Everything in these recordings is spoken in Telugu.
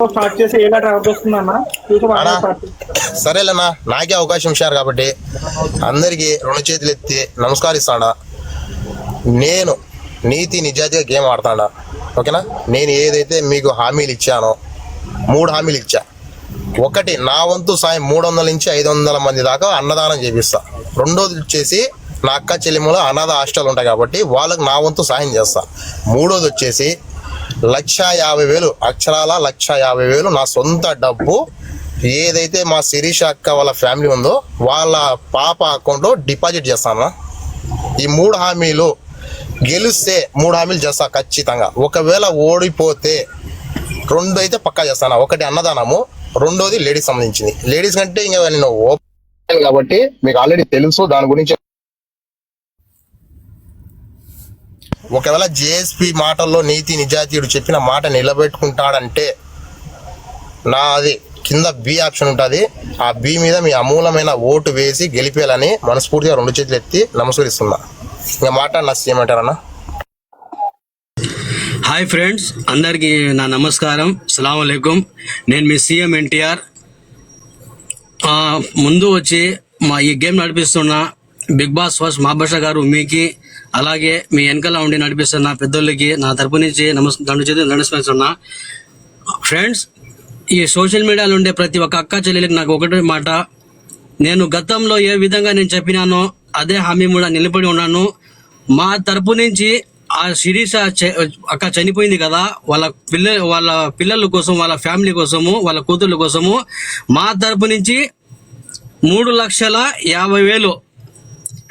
స్టార్ట్ చేసి ఏ లెటర్ అవుట్ వస్తుందన్నా సరేలేనా, నాకే అవకాశం ఇచ్చారు కాబట్టి అందరికి రెండు చేతులు ఎత్తి నమస్కరిస్తాడా. నేను నీతి నిజాయితీగా గేమ్ ఆడతాడా, ఓకేనా. నేను ఏదైతే మీకు హామీలు ఇచ్చానో 3 హామీలు ఇచ్చా. ఒకటి, నా వంతు సాయం 300 నుంచి 500 మంది దాకా అన్నదానం చేపిస్తా. రెండోది వచ్చేసి నా అక్క చెల్లెములో అనాథ హాస్టల్ ఉంటాయి కాబట్టి వాళ్ళకి నా వంతు సాయం చేస్తా. మూడోది వచ్చేసి 1,50,000 అక్షరాల 1,50,000 నా సొంత డబ్బు ఏదైతే మా శిరీష అక్క వాళ్ళ ఫ్యామిలీ ఉందో వాళ్ళ పాప అకౌంట్లో డిపాజిట్ చేస్తాను. ఈ 3 హామీలు గెలిస్తే 3 హామీలు చేస్తా ఖచ్చితంగా. ఒకవేళ ఓడిపోతే 2 అయితే పక్కా చేస్తాను. ఒకటి అన్నదానము, రెండోది లేడీస్ సంబంధించింది. లేడీస్ కంటే ఇంకా నేను ఓపెన్ కాబట్టి మీకు ఆల్రెడీ తెలుసు దాని గురించి. ఒకవేళ జేఎస్పీ మాటల్లో నీతి నిజాయితీయుడు చెప్పిన మాట నిలబెట్టుకుంటాడంటే నాది కింద బి ఆప్షన్ ఉంటుంది. ఆ బి మీద మీ అమూలమైన ఓటు వేసి గెలిపేయాలని మనస్ఫూర్తిగా 2 చేతులు ఎత్తి నమస్కరిస్తున్నా. ఇంకా మాట నా సీఎం అంటారన్నా. హాయ్ ఫ్రెండ్స్, అందరికీ నా నమస్కారం. అస్సలాము అలైకుం. నేను మీ సీఎం ఎన్టీఆర్. ముందు వచ్చి మా ఈ గేమ్ నడిపిస్తున్న బిగ్ బాస్ ఫస్ట్ మహాభాష గారు మీకు, అలాగే మీ వెనకాల ఉండి నడిపిస్తున్న పెద్దోళ్ళకి నా తరపు నుంచి నమస్కరిస్తున్నా. ఫ్రెండ్స్, ఈ సోషల్ మీడియాలో ఉండే ప్రతి ఒక్క అక్క చెల్లెలకి నాకు ఒకటే మాట, నేను గతంలో ఏ విధంగా నేను చెప్పినానో అదే హామీ కూడా నిలబడి ఉన్నాను. మా తరపు నుంచి ఆ శిరీష అక్క చనిపోయింది కదా, వాళ్ళ పిల్లల కోసం, వాళ్ళ ఫ్యామిలీ కోసము, వాళ్ళ కూతుర్ల కోసము మా తరపు నుంచి 3,50,000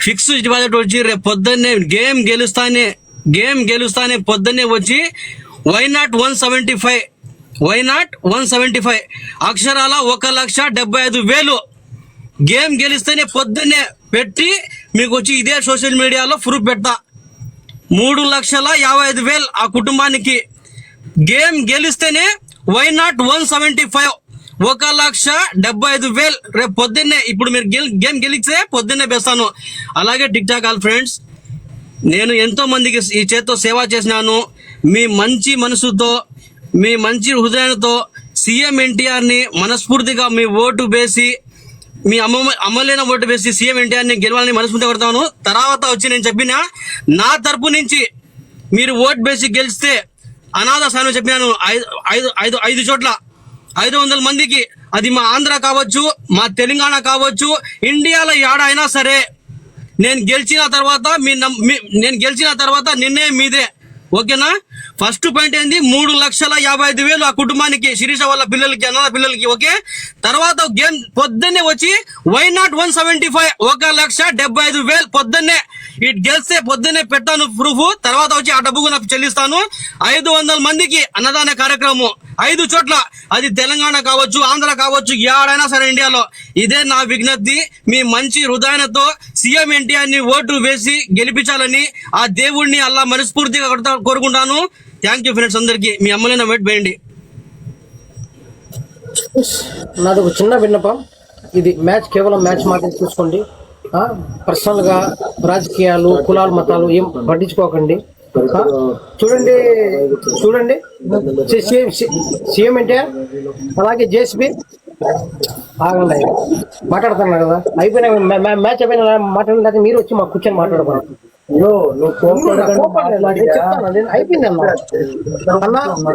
ఫిక్స్ డిపాజిట్ వచ్చి రేపు పొద్దున్నే గేమ్ గెలుస్తానే పొద్దున్నే వచ్చి వైనాట్ 175 అక్షరాల 1,75,000 గేమ్ గెలిస్తేనే పొద్దున్నే పెట్టి మీకు వచ్చి ఇదే సోషల్ మీడియాలో ప్రూఫ్ పెడతా. 3,55,000 ఆ కుటుంబానికి గేమ్ గెలిస్తేనే వైనాట్ 175 1,75,000 రేపు పొద్దున్నే. ఇప్పుడు మీరు గేమ్ గెలిస్తే పొద్దున్నే వేస్తాను. అలాగే టిక్ టాక్ ఆల్ ఫ్రెండ్స్, నేను ఎంతో మందికి ఈ చేత్తో సేవ చేసినాను. మీ మంచి మనసుతో, మీ మంచి హృదయంతో సీఎం ఎన్టీఆర్ని మనస్ఫూర్తిగా మీ ఓటు వేసి, మీ అమ్మలేన ఓటు వేసి సీఎం ఎన్టీఆర్ని గెలవాలని మనస్ఫూర్తిగా కొడతాను. తర్వాత వచ్చి నేను చెప్పిన నా తరపు నుంచి మీరు ఓటు వేసి గెలిస్తే అనాథ స్థానం చెప్పినాను 5 చోట్ల 500 మందికి. అది మా ఆంధ్ర కావచ్చు, మా తెలంగాణ కావచ్చు, ఇండియాలో ఏడైనా సరే నేను గెలిచిన తర్వాత నిర్ణయం మీదే, ఓకేనా. ఫస్ట్ పాయింట్ ఏంది, 3,55,000 ఆ కుటుంబానికి, శిరీష వాళ్ళ పిల్లలకి, అనాథ పిల్లలకి, ఓకే. తర్వాత గేమ్ పొద్దున్నే వచ్చి వైనాట్ 175 1,75,000 పొద్దున్నే ఇటు గెలిస్తే పొద్దున్నే పెట్టాను ప్రూఫ్. తర్వాత వచ్చి ఆ డబ్బుకు నాకు చెల్లిస్తాను. 500 మందికి అన్నదాన కార్యక్రమం 5 చోట్ల, అది తెలంగాణ కావచ్చు, ఆంధ్ర కావచ్చు, ఏడైనా సరే ఇండియాలో. ఇదే నా విజ్ఞప్తి. మీ మంచి హృదయంతో సీఎం ఎన్టీఆర్ని ఓటు వేసి గెలిపించాలని ఆ దేవుడిని అల్లా మనస్ఫూర్తిగా కోరుకుంటాను. Thank you friends. అందరికీ మీ అమ్మలైన వెయిట్ వేయండి. నాది ఒక చిన్న విన్నపం. ఇది మ్యాచ్, కేవలం మ్యాచ్ మాత్రం చూసుకోండి. పర్సనల్ గా రాజకీయాలు, కులాలు, మతాలు ఏం పట్టించుకోకండి. చూడండి సీఎం ఎన్టీఆర్ అలాగే జేఎస్పీ ఆగండి, మాట్లాడుతున్నారు కదా, అయిపోయినా మ్యాచ్ అయిపోయినా మాట్లాడిన మీరు వచ్చి మాకు కూర్చొని మాట్లాడకూడదు. అయిపోయింది అన్న.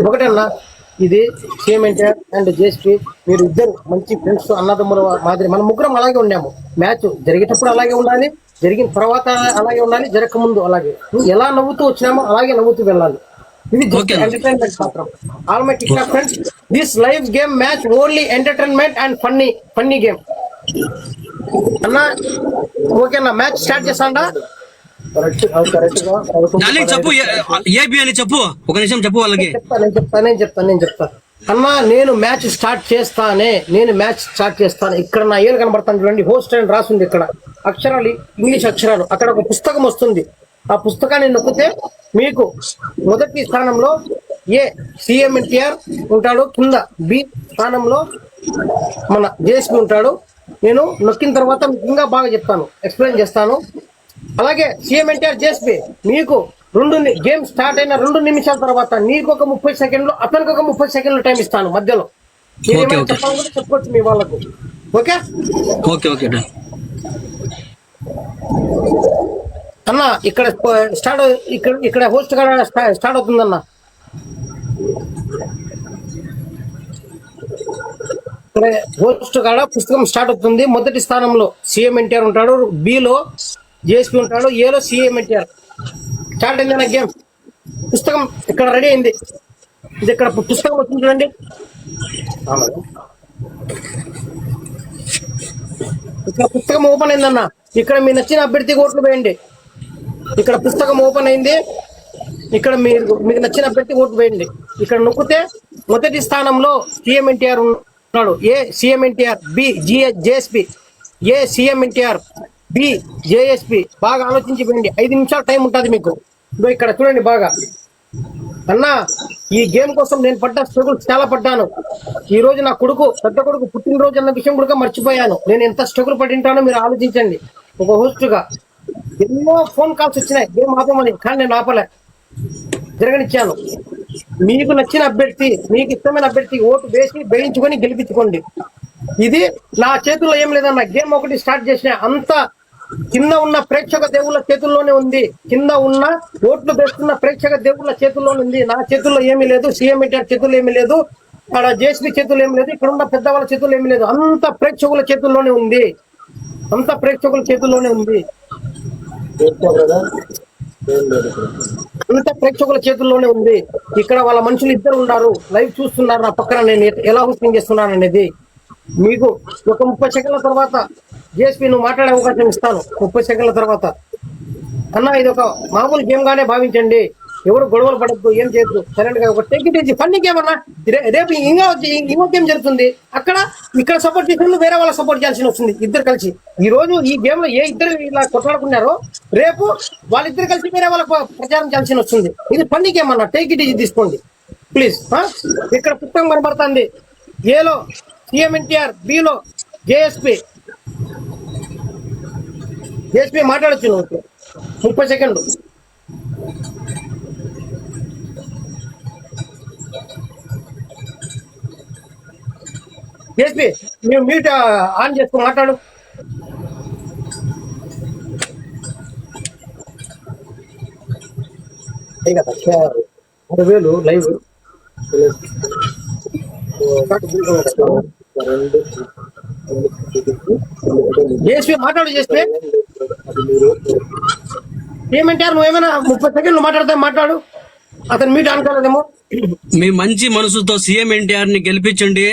ఒకటన్నా, ఇది సీఎం ఎన్టీఆర్ అండ్ జేఎస్పీ మీరు ఇద్దరు మంచి ఫ్రెండ్స్, అన్నదమ్ముల మాదిరి. మనం ముగ్గురం అలాగే ఉండాము. మ్యాచ్ జరిగేటప్పుడు అలాగే ఉండాలి, జరిగిన తర్వాత అలాగే ఉండాలి, జరగక ముందు అలాగే. ఎలా నవ్వుతూ వచ్చినామో అలాగే నవ్వుతూ వెళ్ళాలి. ఇది ఎంటర్టైన్మెంట్ మాత్రం. All my tick talk friends, this live game match only entertainment and funny game అన్న. ఓకేనా, మ్యాచ్ స్టార్ట్ చేస్తాడా? చెప్పు, ఏబి అని చెప్పు, ఒక నిమిషం చెప్పు వాళ్ళకి. నేను చెప్తా అన్నా. నేను మ్యాచ్ స్టార్ట్ చేస్తాను. ఇక్కడ నా ఏలు కనబడతాను చూడండి, హోస్ట్ అని రాసింది ఇక్కడ అక్షరాలు, ఇంగ్లీష్ అక్షరాలు. అక్కడ ఒక పుస్తకం వస్తుంది. ఆ పుస్తకాన్ని నొక్కితే మీకు మొదటి స్థానంలో సీఎం ఎన్టీఆర్ ఉంటాడు, కింద బి స్థానంలో మన జేఎస్పీ ఉంటాడు. నేను నొక్కిన తర్వాత ఇంకా బాగా చెప్తాను, ఎక్స్ప్లెయిన్ చేస్తాను. అలాగే సీఎం ఎన్టీఆర్ జేఎస్పీ మీకు గేమ్ స్టార్ట్ అయిన 2 నిమిషాల తర్వాత నీకు ఒక 30 సెకండ్లు, అతనికి ఒక 30 సెకండ్లు టైం ఇస్తాను మధ్యలో. మీరు ఓకే, ఏమైనా ఓకే. చెప్పాలనుకుంటే చెప్పొచ్చు మీ వాళ్ళకు. Okay okay okay done. అన్న, ఇక్కడ ఇక్కడ హోస్ట్ కూడా స్టార్ట్ అవుతుందన్న. ఇక్కడ హోస్ట్ కాడ పుస్తకం స్టార్ట్ అవుతుంది. మొదటి స్థానంలో సీఎం ఎన్టీఆర్ ఉంటాడు, బిలో జేఎస్పీ ఉంటాడు, ఏలో సీఎం ఎన్టీఆర్. స్టార్ట్ అయిందన్న గేమ్. పుస్తకం ఇక్కడ రెడీ అయింది. ఇది ఇక్కడ పుస్తకం వచ్చింది చూడండి. ఇక్కడ పుస్తకం ఓపెన్ అయిందన్న. ఇక్కడ మీ నచ్చిన అభ్యర్థికి ఓట్లు వేయండి. ఇక్కడ పుస్తకం ఓపెన్ అయింది. ఇక్కడ మీకు నచ్చిన అభ్యర్థి ఓటు వేయండి. ఇక్కడ నొక్కితే మొదటి స్థానంలో సీఎం ఎన్టీఆర్ ఉన్నాడు. ఏ సీఎం ఎన్టీఆర్, బి జేఎస్పీ, ఏ సీఎం ఎన్టీఆర్, బి జేఎస్పీ. బాగా ఆలోచించి వేయండి. 5 నిమిషాలు టైం ఉంటుంది మీకు. ఇక్కడ చూడండి బాగా. అన్నా, ఈ గేమ్ కోసం నేను పడ్డ స్ట్రగుల్ చాలా పడ్డాను. ఈ రోజు నా పెద్ద కొడుకు పుట్టినరోజు అన్న విషయం కూడా మర్చిపోయాను. నేను ఎంత స్ట్రగుల్ పడింటానో మీరు ఆలోచించండి. ఒక హోస్ట్ గా ఎన్నో ఫోన్ కాల్స్ వచ్చినాయి గేమ్ ఆపమని, కానీ నేను ఆపలే, జరగనిచ్చాను. మీకు నచ్చిన అభ్యర్థి, మీకు ఇష్టమైన అభ్యర్థి ఓటు వేసి వేయించుకొని గెలిపించుకోండి. ఇది నా చేతుల్లో ఏం లేదన్న. గేమ్ ఒకటి స్టార్ట్ చేసిన అంత కింద ఉన్న ప్రేక్షక దేవుళ్ళ చేతుల్లోనే ఉంది. కింద ఉన్న ఓట్లు వేస్తున్న ప్రేక్షక దేవుళ్ళ చేతుల్లోనే ఉంది. నా చేతుల్లో ఏమీ లేదు, సీఎం ఎన్టీఆర్ చేతుల్లో ఏమీ లేదు, అక్కడ జేసీ చేతుల్లో ఏమీ లేదు, ఇక్కడ ఉన్న పెద్దవాళ్ళ చేతుల్లో ఏమీ లేదు. అంత ప్రేక్షకుల చేతుల్లోనే ఉంది. అంత ప్రేక్షకుల చేతుల్లోనే ఉంది. అంత ప్రేక్షకుల చేతుల్లోనే ఉంది. ఇక్కడ వాళ్ళ మనుషులు ఇద్దరు ఉన్నారు, లైవ్ చూస్తున్నారు నా పక్కన నేను ఎలా హోస్టింగ్ చేస్తున్నాను అనేది. మీకు ఒక 30 సెకండ్ల తర్వాత జేఎస్పీ నువ్వు మాట్లాడే అవకాశం ఇస్తాను. 30 సెకండ్ల తర్వాత. అన్న, ఇది ఒక మామూలు గేమ్ గానే భావించండి. ఎవరు గొడవలు పడద్దు, ఏం చేయొద్దు, సరైన గా ఒక take it easy funny game అన్నా. రేపు ఇంకో గేమ్ జరుగుతుంది. ఇక్కడ సపోర్ట్ చేసిన వేరే వాళ్ళ సపోర్ట్ చేయాల్సి వస్తుంది. ఇద్దరు కలిసి ఈ రోజు ఈ గేమ్ లో ఏ ఇద్దరు ఇలా కొట్లాడుకున్నారో రేపు వాళ్ళిద్దరు కలిసి వేరే వాళ్ళ ప్రచారం చేయాల్సి వస్తుంది. ఇది ఫన్నీ గేమ్ అన్న. టేక్ ఇట్ ఈజీ తీసుకోండి ప్లీజ్. ఇక్కడ పుస్తకం కనబడుతుంది. ఏలో సీఎం ఎన్టీఆర్, బిలో జేఎస్పీ మాట్లాడచ్చు నువ్వు 30 సెకండ్లు. జేఎస్పీ మేము మ్యూట్ ఆన్ చేసుకో, మాట్లాడు. వేలు లైవ్ జేఎస్పీ మాట్లాడు. జేఎస్పీ ఏమంటారు? నువ్వేమైనా 30 సెకండ్లు మాట్లాడతా మాట్లాడు. అతను మీట్ అనుకోలేదేమో. మీ మంచి మనసుతో సీఎం ఎన్టీఆర్ ని గెలిపించండి.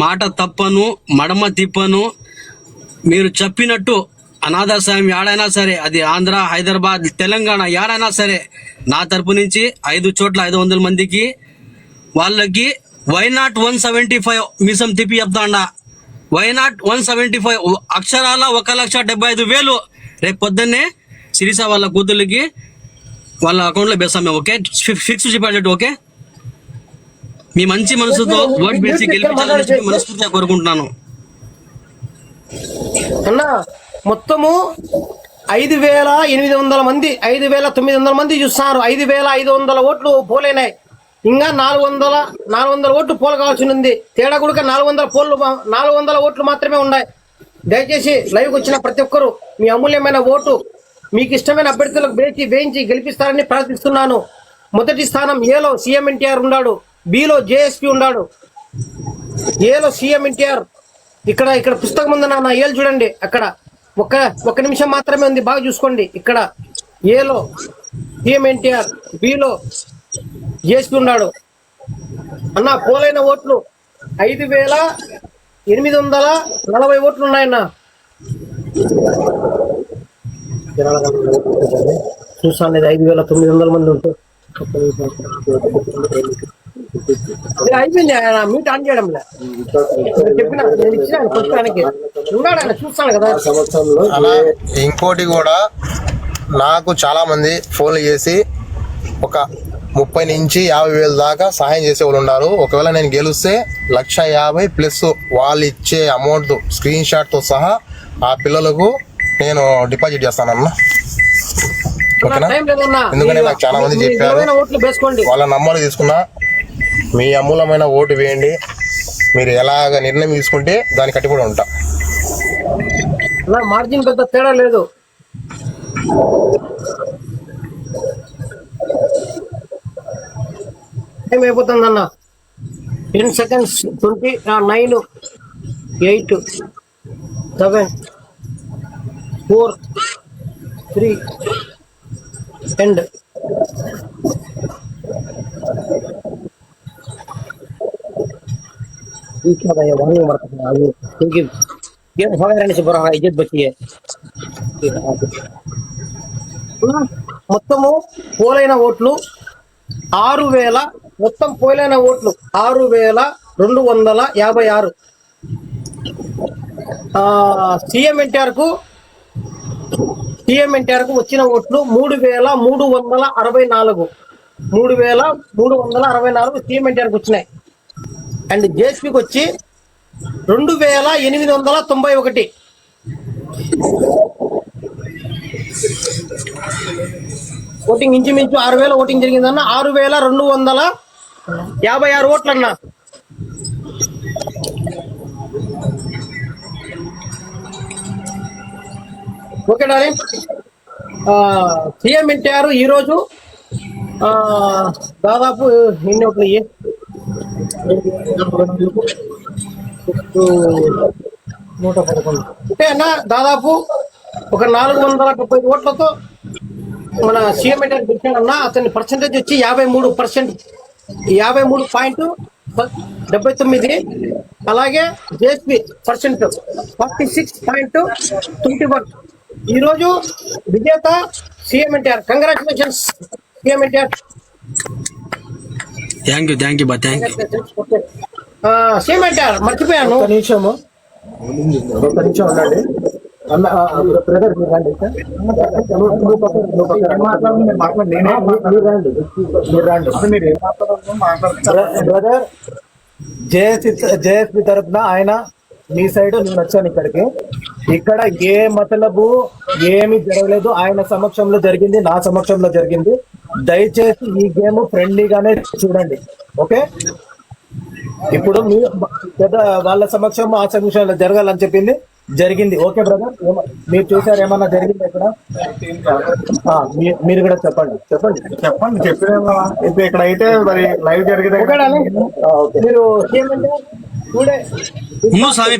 మాట తప్పను, మడమ తిప్పను. మీరు చెప్పినట్టు అనాథాశ్రయం ఏడైనా సరే, అది ఆంధ్ర, హైదరాబాద్, తెలంగాణ ఏడైనా సరే, నా తరపు నుంచి 5 చోట్ల 500 మందికి వాళ్ళకి వైనాట్ 175 మీసం తిప్పి చెప్తాండా. వైనాట్ 175 అక్షరాల 1,75,000 రేపు పొద్దున్నే శిరీష వాళ్ళ కూతుర్లకి వాళ్ళ అకౌంట్ లో వేస్తాం మేము. Okay, fix deposit. ఓకే, మీ మంచి మనసుతో ఓటు వేసి గెలిపించాలని మనస్ఫూర్తిగా కోరుకుంటున్నాను. అన్నా, మొత్తము 5,800 మంది, 5,900 మంది చూస్తున్నారు. 5,500 ఓట్లు పోలేనాయి. ఇంకా 400 ఓట్లు పోలు కావాల్సి ఉంది. తేడా కూడా 400 ఓట్లు మాత్రమే ఉన్నాయి. దయచేసి లైవ్కి వచ్చిన ప్రతి ఒక్కరు మీ అమూల్యమైన ఓటు మీకు ఇష్టమైన అభ్యర్థులకు వేయించి గెలిపిస్తారని ప్రార్థిస్తున్నాను. మొదటి స్థానం ఏలో సీఎం ఎన్టీఆర్ ఉన్నాడు, బిలో జేఎస్పీ ఉన్నాడు. ఏలో సీఎం ఎన్టీఆర్. ఇక్కడ పుస్తకం ఉంది నా ఏలు చూడండి. అక్కడ ఒక నిమిషం మాత్రమే ఉంది, బాగా చూసుకోండి. ఇక్కడ ఏలో సీఎం ఎన్టీఆర్, బిలో జేఎస్పీ ఉన్నాడు. అన్న, పోలైన ఓట్లు 5,840 ఓట్లు ఉన్నాయన్న. చూసాను, 5,900 మంది ఉంటే అయిపోయింది. ఆయన మీట్ ఆన్ చేయడం చెప్పిన నేను ఇచ్చిన పుస్తకానికి ఉన్నాడు, ఆయన చూస్తాను కదా. అలా ఇంకోటి కూడా, నాకు చాలా మంది ఫోన్లు చేసి ఒక 30 నుంచి 50,000 దాకా సహాయం చేసే వాళ్ళు ఉన్నారు. ఒకవేళ నేను గెలిస్తే 1,50,000 ప్లస్ వాళ్ళు ఇచ్చే అమౌంట్ స్క్రీన్ షాట్ తో సహా ఆ పిల్లలకు నేను డిపాజిట్ చేస్తానన్నా. ఓకేనా? టైం లేదన్నా. ఎందుకంటే నాకు చాలా మంది మీ చెప్పారు, విలువైన ఓట్లు వేసుకోండి. వాళ్ళ నంబర్ తీసుకున్నా, మీ అమూలమైన ఓటు వేయండి, మీరు ఎలాగ నిర్ణయం తీసుకుంటే దాన్ని కట్టుబడి ఉంటా. అలా మార్జిన్ పెద్ద తేడా లేదు. టైం అయిపోతుందన్న. 10 seconds. 20, 9, 8, 7, 4, 3, end. क्या भाई वहाँ नहीं मरता है आगे क्योंकि ये भाग रहने से बड़ा इज्जत बची है. మొత్తము పోలైన ఓట్లు 6,000, మొత్తం పోలైన ఓట్లు 6,256. సీఎం ఎన్టీఆర్ కు వచ్చిన ఓట్లు 3,364. 3,364 సీఎం ఎన్టీఆర్ కు వచ్చినాయి. అండ్ జేఎస్పీకి వచ్చి 2,891. ఓటింగ్ ఇంచుమించు 6,000 ఓటింగ్ జరిగిందన్న. 6,256 ఓట్లన్నా. Okay darling. సీఎం ఎన్టీఆర్ ఈరోజు దాదాపు ఎన్ని ఓట్లు అంటే అన్న దాదాపు ఒక 470 ఓట్లతో మన సీఎం ఎన్టీఆర్ గెలిచాడన్నా. అతని పర్సెంటేజ్ వచ్చి 53%, 53.79. అలాగే జేఎస్పీ పర్సెంట్ 46.21. ఈరోజు విజేత CM NTR. Congratulations CM NTR. Thank you బా, థ్యాంక్ యూ. సీఎం ఎన్టీఆర్ మర్చిపోయాను. ఒక నిమిషం ఉండండి అన్న. బ్రదర్ మీరు రండి. బ్రదర్ జేఎస్పీ తరఫున ఆయన మీ సైడ్ నేను వచ్చాను ఇక్కడికి. ఇక్కడ ఏ మతలబు ఏమి జరగలేదు. ఆయన సమక్షంలో జరిగింది, నా సమక్షంలో జరిగింది. దయచేసి ఈ గేమ్ ఫ్రెండ్లీగానే చూడండి. ఓకే, ఇప్పుడు మీ పెద్ద వాళ్ళ సమక్షం ఆ సమక్షంలో జరగాలని చెప్పింది, జరిగింది. ఓకే బ్రదర్, మీరు చూసారు ఏమన్నా జరిగింది ఇక్కడ? మీరు కూడా చెప్పండి. చెప్పిన ఇప్పుడు ఇక్కడ అయితే మరి లైవ్ జరిగింది. మీరు సీఎం ఎన్టీఆర్ టుడే స్వామి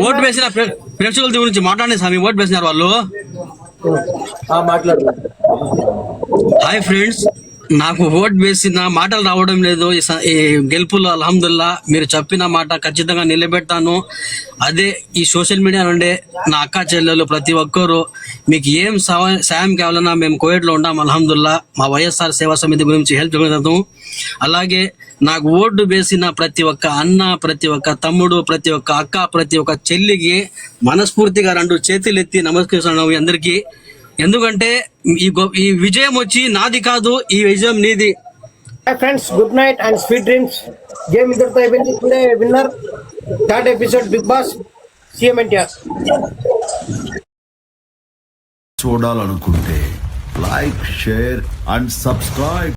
ఓటు వేసిన ప్రేక్షకుల గురించి మాట్లాడండి స్వామి. ఓటు వేసినారు వాళ్ళు. మాట్లాడు. హాయ్ ఫ్రెండ్స్, నాకు ఓట్ వేసిన మాటలు రావడం లేదు ఈ గెలుపులో. అల్హమ్దుల్లా, మీరు చెప్పిన మాట ఖచ్చితంగా నిలబెట్టాను. అదే ఈ సోషల్ మీడియా నుండే నా అక్క చెల్లెలు ప్రతి ఒక్కరు మీకు ఏం సాయం కావాలన్నా మేము కోవిడ్లో ఉన్నాం. అల్హమ్దుల్లా, మా వైఎస్ఆర్ సేవా సమితి గురించి హెల్ప్ చేద్దాం. అలాగే నాకు ఓటు వేసిన ప్రతి ఒక్క అన్న, ప్రతి ఒక్క తమ్ముడు, ప్రతి ఒక్క అక్క, ప్రతి ఒక్క చెల్లికి మనస్ఫూర్తిగా 2 చేతులు ఎత్తి నమస్కరిస్తున్నాను అందరికీ. ఎందుకంటే ఈ విజయం వచ్చి నాది కాదు, ఈ విజయం నీది. Friends, good night and sweet dreams. Game ఇద్దరితో అయిపోయింది. Today winner 3rd episode Bigg Boss CM NTR. చూడాలనుకుంటే లైక్, షేర్ అండ్ సబ్స్క్రైబ్.